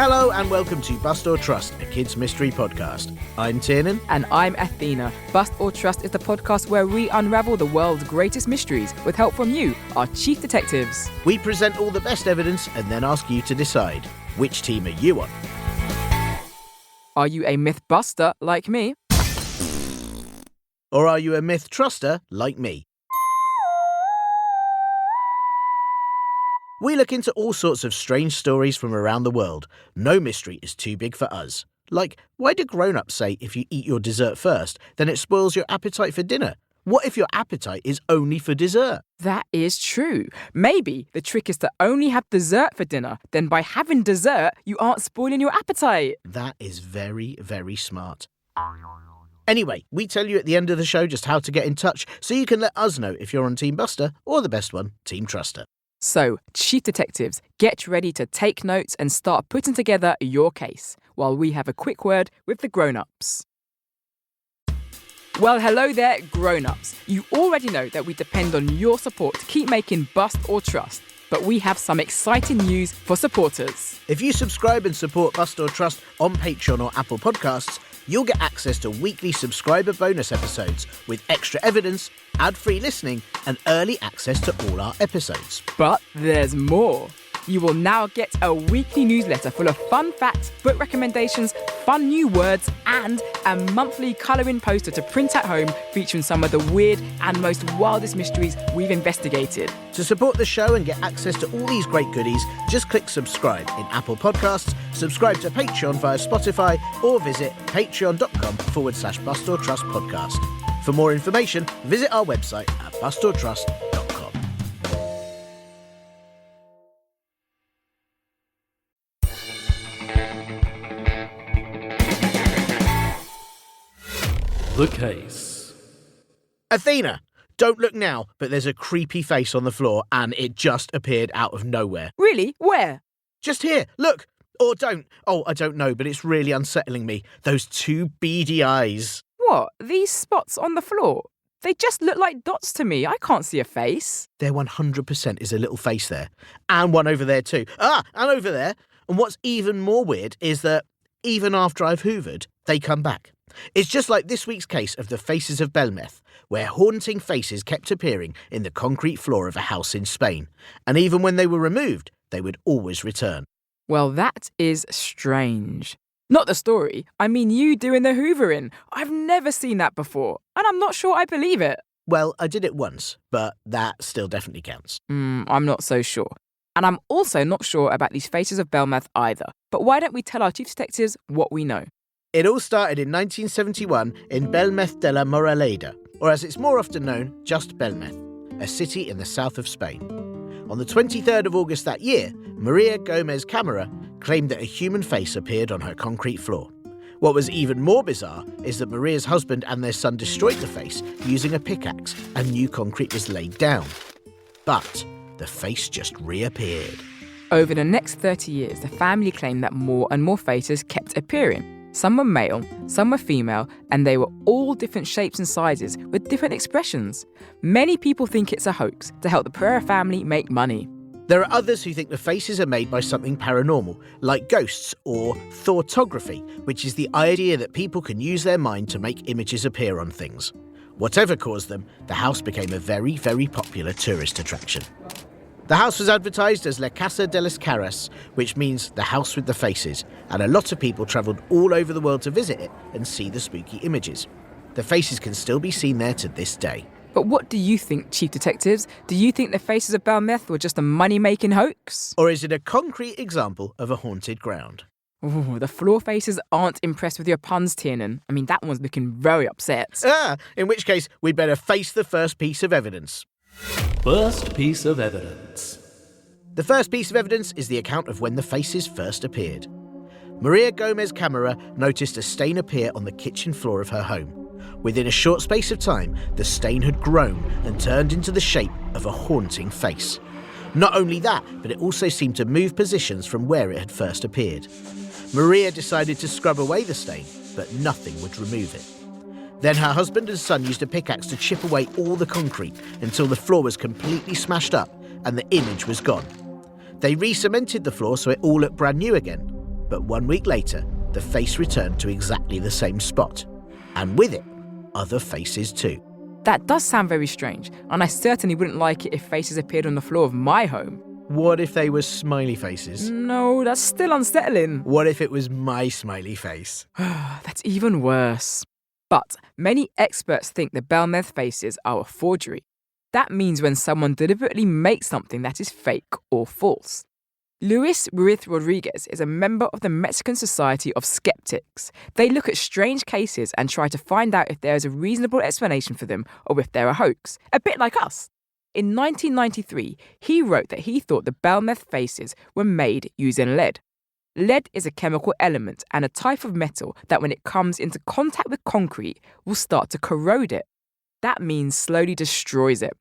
Hello and welcome to Bust or Trust, a kids' mystery podcast. I'm Tiernan. And I'm Athena. Bust or Trust is the podcast where we unravel the world's greatest mysteries with help from you, our chief detectives. We present all the best evidence and then ask you to decide, which team are you on? Are you a myth buster like me? Or are you a myth truster like me? We look into all sorts of strange stories from around the world. No mystery is too big for us. Like, why do grown-ups say if you eat your dessert first, then it spoils your appetite for dinner? What if your appetite is only for dessert? That is true. Maybe the trick is to only have dessert for dinner. Then by having dessert, you aren't spoiling your appetite. That is very, very smart. Anyway, we tell you at the end of the show just how to get in touch so you can let us know if you're on Team Buster or the best one, Team Truster. So, chief detectives, get ready to take notes and start putting together your case while we have a quick word with the grown-ups. Well, hello there, grown-ups. You already know that we depend on your support to keep making Bust or Trust, but we have some exciting news for supporters. If you subscribe and support Bust or Trust on Patreon or Apple Podcasts, you'll get access to weekly subscriber bonus episodes with extra evidence, ad-free listening, and early access to all our episodes. But there's more. You will now get a weekly newsletter full of fun facts, book recommendations, fun new words, and a monthly colouring poster to print at home featuring some of the weird and most wildest mysteries we've investigated. To support the show and get access to all these great goodies, just click subscribe in Apple Podcasts, subscribe to Patreon via Spotify, or visit patreon.com/Bust or Trust podcast. For more information, visit our website at bustortrust.com. The case. Athena, don't look now, but there's a creepy face on the floor and it just appeared out of nowhere. Really? Where? Just here, look. Or don't. Oh, I don't know, but it's really unsettling me. Those two beady eyes. What? These spots on the floor? They just look like dots to me. I can't see a face. There 100% is a little face there. And one over there too. And over there. And what's even more weird is that even after I've hoovered, they come back. It's just like this week's case of the Faces of Belmez, where haunting faces kept appearing in the concrete floor of a house in Spain. And even when they were removed, they would always return. Well, that is strange. Not the story. I mean you doing the hoovering. I've never seen that before, and I'm not sure I believe it. Well, I did it once, but that still definitely counts. I'm not so sure. And I'm also not sure about these Faces of Belmez either. But why don't we tell our chief detectives what we know? It all started in 1971 in Belmez de la Moraleda, or as it's more often known, just Belmez, a city in the south of Spain. On the 23rd of August that year, Maria Gomez Camara claimed that a human face appeared on her concrete floor. What was even more bizarre is that Maria's husband and their son destroyed the face using a pickaxe and new concrete was laid down. But the face just reappeared. Over the next 30 years, the family claimed that more and more faces kept appearing. Some were male, some were female, and they were all different shapes and sizes with different expressions. Many people think it's a hoax to help the Pereira family make money. There are others who think the faces are made by something paranormal, like ghosts or thoughtography, which is the idea that people can use their mind to make images appear on things. Whatever caused them, the house became a very, very popular tourist attraction. The house was advertised as La Casa de las Caras, which means the house with the faces, and a lot of people travelled all over the world to visit it and see the spooky images. The faces can still be seen there to this day. But what do you think, chief detectives? Do you think the Faces of Belmez were just a money-making hoax? Or is it a concrete example of a haunted ground? Ooh, the floor faces aren't impressed with your puns, Tiernan. I mean, that one's looking very upset. In which case, we'd better face the first piece of evidence. First piece of evidence. The first piece of evidence is the account of when the faces first appeared. Maria Gomez Camara noticed a stain appear on the kitchen floor of her home. Within a short space of time, the stain had grown and turned into the shape of a haunting face. Not only that, but it also seemed to move positions from where it had first appeared. Maria decided to scrub away the stain, but nothing would remove it. Then her husband and son used a pickaxe to chip away all the concrete until the floor was completely smashed up and the image was gone. They re-cemented the floor so it all looked brand new again. But 1 week later, the face returned to exactly the same spot. And with it, other faces too. That does sound very strange, and I certainly wouldn't like it if faces appeared on the floor of my home. What if they were smiley faces? No, that's still unsettling. What if it was my smiley face? That's even worse. But many experts think the Belmez Faces are a forgery. That means when someone deliberately makes something that is fake or false. Luis Ruiz Rodriguez is a member of the Mexican Society of Skeptics. They look at strange cases and try to find out if there is a reasonable explanation for them or if they're a hoax, a bit like us. In 1993, he wrote that he thought the Belmez Faces were made using lead. Lead is a chemical element and a type of metal that when it comes into contact with concrete will start to corrode it. That means slowly destroys it.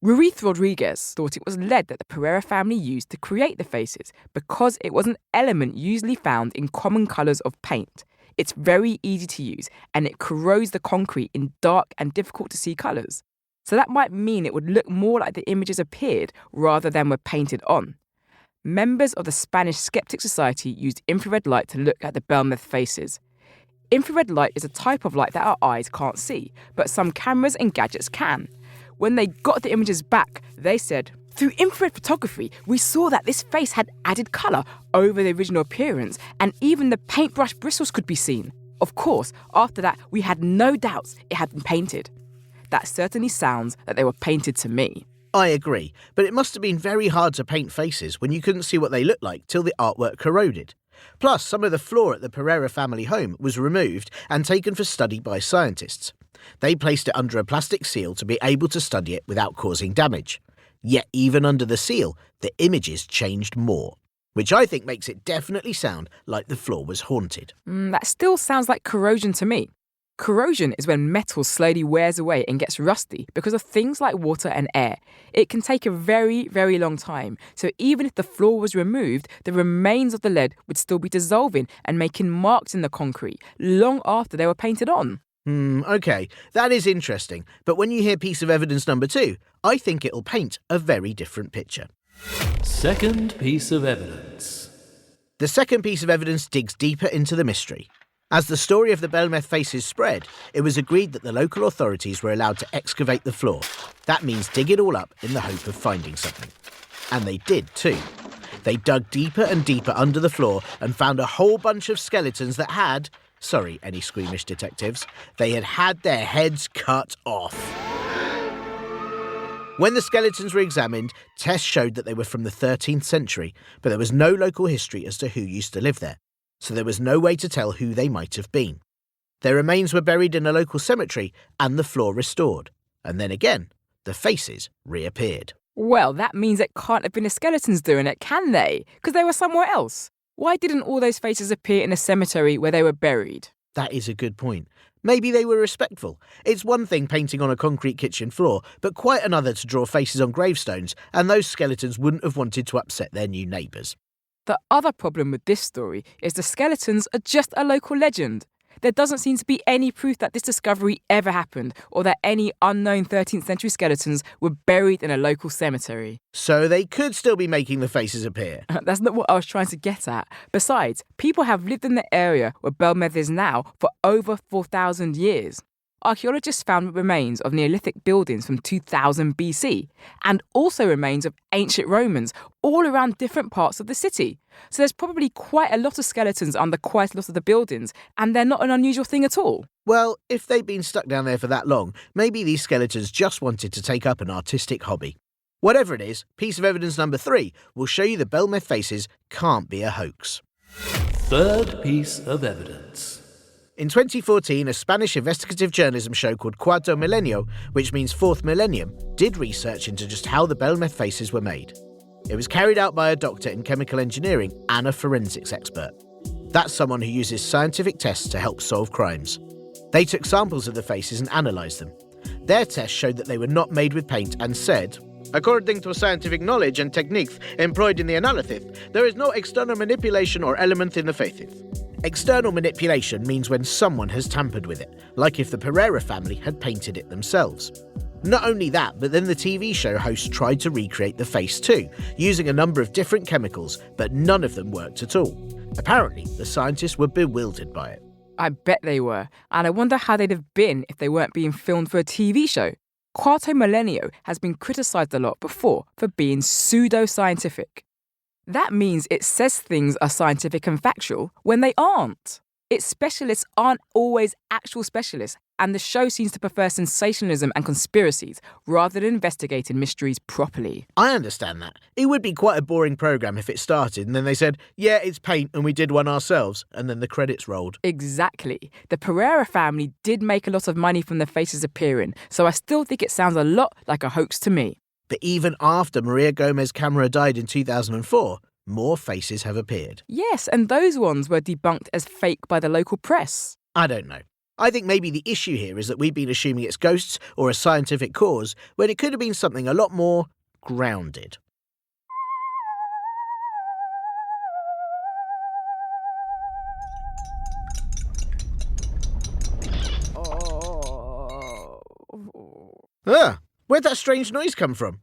Ruiz Rodriguez thought it was lead that the Pereira family used to create the faces because it was an element usually found in common colours of paint. It's very easy to use and it corrodes the concrete in dark and difficult to see colours. So that might mean it would look more like the images appeared rather than were painted on. Members of the Spanish Skeptic Society used infrared light to look at the Belmez faces. Infrared light is a type of light that our eyes can't see, but some cameras and gadgets can. When they got the images back, they said, "Through infrared photography, we saw that this face had added colour over the original appearance, and even the paintbrush bristles could be seen. Of course, after that, we had no doubts it had been painted." That certainly sounds that they were painted to me. I agree, but it must have been very hard to paint faces when you couldn't see what they looked like till the artwork corroded. Plus, some of the floor at the Pereira family home was removed and taken for study by scientists. They placed it under a plastic seal to be able to study it without causing damage. Yet even under the seal, the images changed more, which I think makes it definitely sound like the floor was haunted. That still sounds like corrosion to me. Corrosion is when metal slowly wears away and gets rusty because of things like water and air. It can take a very, very long time, so even if the floor was removed, the remains of the lead would still be dissolving and making marks in the concrete long after they were painted on. Okay, that is interesting, but when you hear piece of evidence number 2, I think it'll paint a very different picture. Second piece of evidence. The second piece of evidence digs deeper into the mystery. As the story of the Belmez Faces spread, it was agreed that the local authorities were allowed to excavate the floor. That means dig it all up in the hope of finding something. And they did too. They dug deeper and deeper under the floor and found a whole bunch of skeletons that had, sorry any squeamish detectives, they had had their heads cut off. When the skeletons were examined, tests showed that they were from the 13th century, but there was no local history as to who used to live there, so there was no way to tell who they might have been. Their remains were buried in a local cemetery and the floor restored. And then again, the faces reappeared. Well, that means it can't have been the skeletons doing it, can they? Because they were somewhere else. Why didn't all those faces appear in a cemetery where they were buried? That is a good point. Maybe they were respectful. It's one thing painting on a concrete kitchen floor, but quite another to draw faces on gravestones, and those skeletons wouldn't have wanted to upset their new neighbours. The other problem with this story is the skeletons are just a local legend. There doesn't seem to be any proof that this discovery ever happened or that any unknown 13th century skeletons were buried in a local cemetery. So they could still be making the faces appear. That's not what I was trying to get at. Besides, people have lived in the area where Belmez is now for over 4,000 years. Archaeologists found remains of Neolithic buildings from 2000 BC and also remains of ancient Romans all around different parts of the city. So there's probably quite a lot of skeletons under quite a lot of the buildings, and they're not an unusual thing at all. Well, if they've been stuck down there for that long, maybe these skeletons just wanted to take up an artistic hobby. Whatever it is, piece of evidence number 3 will show you the Belmez Faces can't be a hoax. Third piece of evidence. In 2014, a Spanish investigative journalism show called Cuarto Milenio, which means fourth millennium, did research into just how the Belmez faces were made. It was carried out by a doctor in chemical engineering and a forensics expert. That's someone who uses scientific tests to help solve crimes. They took samples of the faces and analysed them. Their tests showed that they were not made with paint and said, "According to scientific knowledge and techniques employed in the analysis, there is no external manipulation or element in the faces." External manipulation means when someone has tampered with it, like if the Pereira family had painted it themselves. Not only that, but then the TV show host tried to recreate the face too, using a number of different chemicals, but none of them worked at all. Apparently, the scientists were bewildered by it. I bet they were, and I wonder how they'd have been if they weren't being filmed for a TV show. Quarto Milenio has been criticised a lot before for being pseudo-scientific. That means it says things are scientific and factual when they aren't. Its specialists aren't always actual specialists, and the show seems to prefer sensationalism and conspiracies rather than investigating mysteries properly. I understand that. It would be quite a boring programme if it started and then they said, yeah, it's paint and we did one ourselves, and then the credits rolled. Exactly. The Pereira family did make a lot of money from the faces appearing, so I still think it sounds a lot like a hoax to me. But even after Maria Gomez Camera died in 2004, more faces have appeared. Yes, and those ones were debunked as fake by the local press. I don't know. I think maybe the issue here is that we've been assuming it's ghosts or a scientific cause when it could have been something a lot more grounded. Where'd that strange noise come from?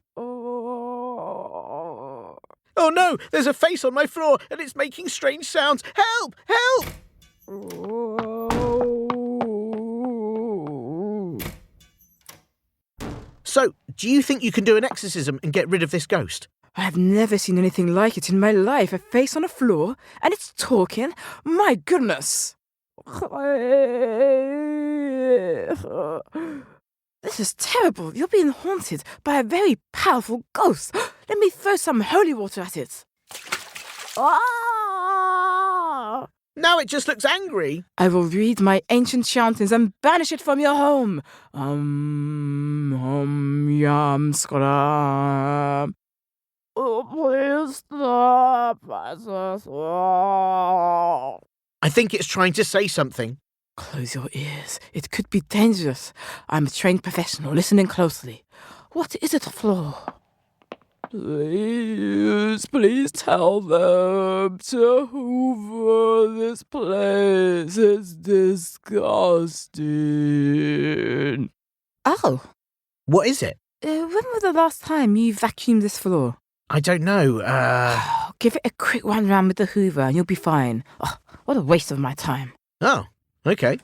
Oh no, there's a face on my floor and it's making strange sounds. Help! Help! So, do you think you can do an exorcism and get rid of this ghost? I've never seen anything like it in my life. A face on a floor and it's talking. My goodness. This is terrible. You're being haunted by a very powerful ghost. Let me throw some holy water at it. Ah! Now it just looks angry. I will read my ancient chantings and banish it from your home. Yam, skram. Oh, please stop. I think it's trying to say something. Close your ears. It could be dangerous. I'm a trained professional, listening closely. What is it, Flo? Please tell them to hoover this place. It's disgusting. Oh. What is it? When was the last time you vacuumed this floor? I don't know. Give it a quick run round with the hoover and you'll be fine. Oh, what a waste of my time. Oh, okay.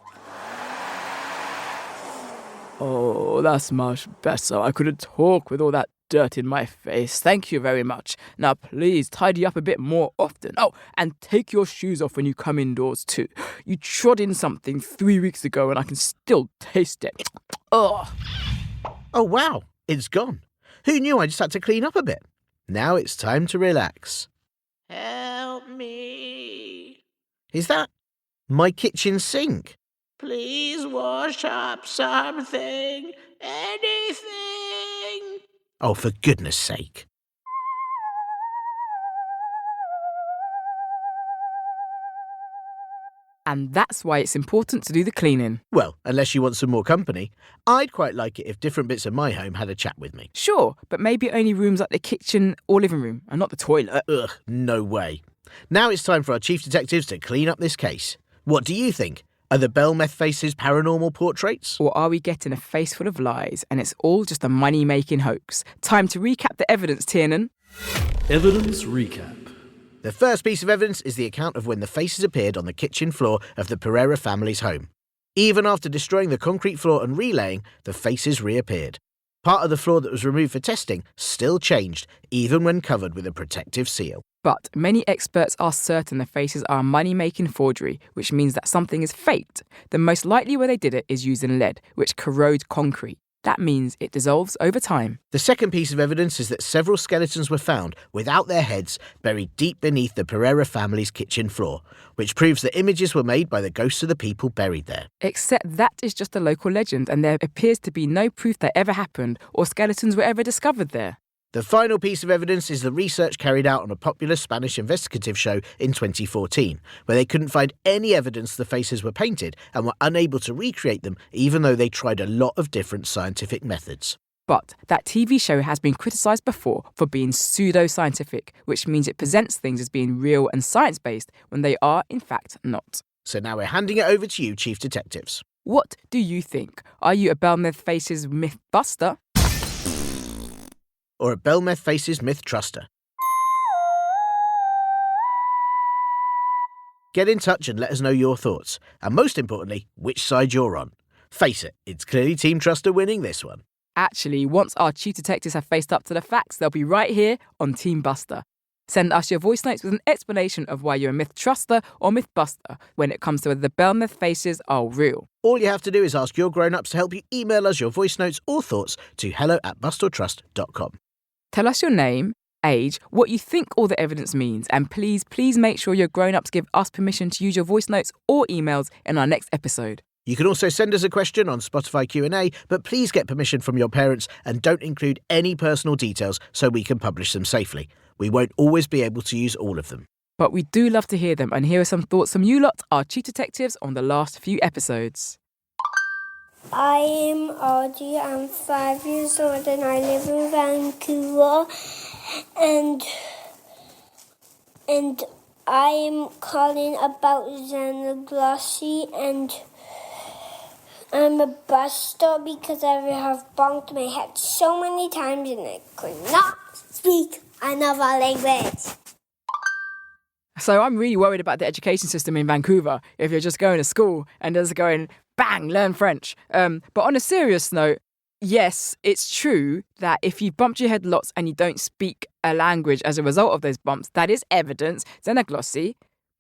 Oh, that's much better. I couldn't talk with all that dirt in my face. Thank you very much. Now, please tidy up a bit more often. Oh, and take your shoes off when you come indoors, too. You trod in something 3 weeks ago and I can still taste it. Oh. Oh, wow. It's gone. Who knew I just had to clean up a bit? Now it's time to relax. Help me. Is that my kitchen sink? Please wash up something. Anything. Oh, for goodness sake. And that's why it's important to do the cleaning. Well, unless you want some more company. I'd quite like it if different bits of my home had a chat with me. Sure, but maybe only rooms like the kitchen or living room, and not the toilet. Ugh, no way. Now it's time for our chief detectives to clean up this case. What do you think? Are the Belmez Faces paranormal portraits? Or are we getting a face full of lies and it's all just a money-making hoax? Time to recap the evidence, Tiernan. Evidence recap. The first piece of evidence is the account of when the faces appeared on the kitchen floor of the Pereira family's home. Even after destroying the concrete floor and relaying, the faces reappeared. Part of the floor that was removed for testing still changed, even when covered with a protective seal. But many experts are certain the faces are a money-making forgery, which means that something is faked. The most likely way they did it is using lead, which corrodes concrete. That means it dissolves over time. The second piece of evidence is that several skeletons were found, without their heads, buried deep beneath the Pereira family's kitchen floor, which proves that images were made by the ghosts of the people buried there. Except that is just a local legend, and there appears to be no proof that ever happened or skeletons were ever discovered there. The final piece of evidence is the research carried out on a popular Spanish investigative show in 2014, where they couldn't find any evidence the faces were painted and were unable to recreate them, even though they tried a lot of different scientific methods. But that TV show has been criticised before for being pseudo-scientific, which means it presents things as being real and science-based when they are, in fact, not. So now we're handing it over to you, Chief Detectives. What do you think? Are you a Belmez Faces myth buster? Or a Belmez Faces myth truster? Get in touch and let us know your thoughts. And most importantly, which side you're on. Face it, it's clearly Team Truster winning this one. Actually, once our chief detectives have faced up to the facts, they'll be right here on Team Buster. Send us your voice notes with an explanation of why you're a myth truster or myth buster when it comes to whether the Belmez Faces are real. All you have to do is ask your grown-ups to help you email us your voice notes or thoughts to hello@bustortrust.com. Tell us your name, age, what you think all the evidence means, and please make sure your grown-ups give us permission to use your voice notes or emails in our next episode. You can also send us a question on Spotify Q&A, but please get permission from your parents and don't include any personal details so we can publish them safely. We won't always be able to use all of them. But we do love to hear them, and here are some thoughts from you lot, our chief detectives, on the last few episodes. I am Audrey, I'm 5 years old and I live in Vancouver and I am calling about xenoglossy and I'm a buster because I have bonked my head so many times and I could not speak another language. So I'm really worried about the education system in Vancouver if you're just going to school and just going, bang, learn French. But on a serious note, yes, it's true that if you bumped your head lots and you don't speak a language as a result of those bumps, that is evidence. Xenoglossy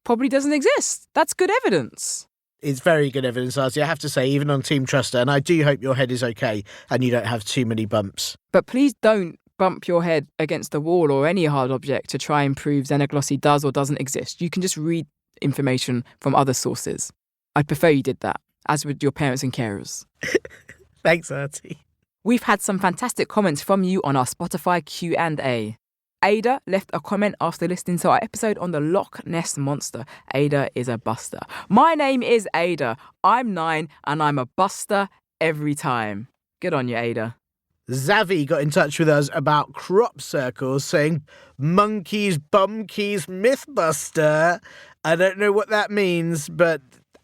probably doesn't exist. That's good evidence. It's very good evidence, Artie, I have to say, even on Team Truster, and I do hope your head is okay and you don't have too many bumps. But please don't bump your head against a wall or any hard object to try and prove xenoglossy does or doesn't exist. You can just read information from other sources. I'd prefer you did that, as would your parents and carers. Thanks, Artie. We've had some fantastic comments from you on our Spotify Q&A. Ada left a comment after listening to our episode on the Loch Ness Monster. Ada is a buster. My name is Ada. I'm 9 and I'm a buster every time. Good on you, Ada. Zavi got in touch with us about crop circles saying, monkeys, bumkeys, mythbuster. I don't know what that means, but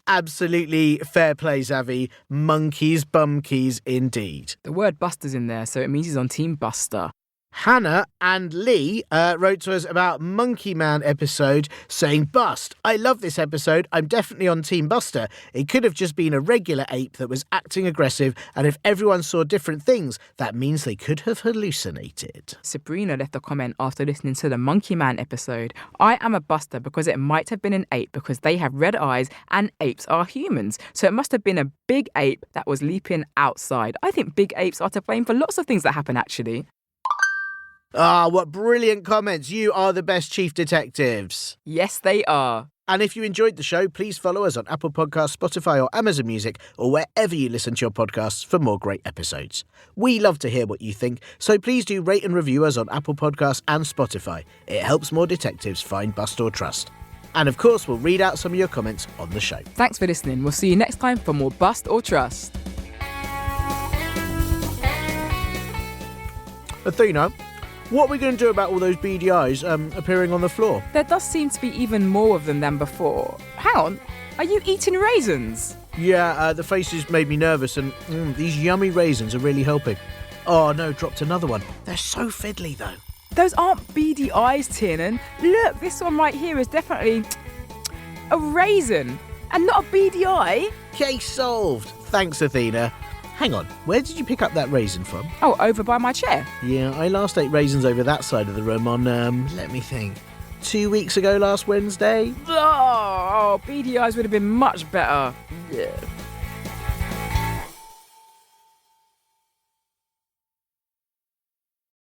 absolutely fair play, Zavi. Monkeys, bumkeys, indeed. The word buster's in there, so it means he's on Team Buster. Hannah and Lee wrote to us about Monkey Man episode saying, bust. I love this episode. I'm definitely on Team Buster. It could have just been a regular ape that was acting aggressive, and if everyone saw different things, that means they could have hallucinated. Sabrina left a comment after listening to the Monkey Man episode. I am a buster because it might have been an ape because they have red eyes and apes are humans. So it must have been a big ape that was leaping outside. I think big apes are to blame for lots of things that happen, actually. Ah, what brilliant comments. You are the best chief detectives. Yes, they are. And if you enjoyed the show, please follow us on Apple Podcasts, Spotify or Amazon Music or wherever you listen to your podcasts for more great episodes. We love to hear what you think, so please do rate and review us on Apple Podcasts and Spotify. It helps more detectives find Bust or Trust. And of course, we'll read out some of your comments on the show. Thanks for listening. We'll see you next time for more Bust or Trust. Athena, what are we going to do about all those beady eyes appearing on the floor? There does seem to be even more of them than before. Hang on, are you eating raisins? Yeah, the faces made me nervous and these yummy raisins are really helping. Oh no, dropped another one. They're so fiddly though. Those aren't beady eyes, Tiernan. Look, this one right here is definitely a raisin and not a beady eye. Case solved. Thanks, Athena. Hang on, where did you pick up that raisin from? Oh, over by my chair. Yeah, I last ate raisins over that side of the room on, let me think, 2 weeks ago last Wednesday. Oh, beady eyes would have been much better. Yeah.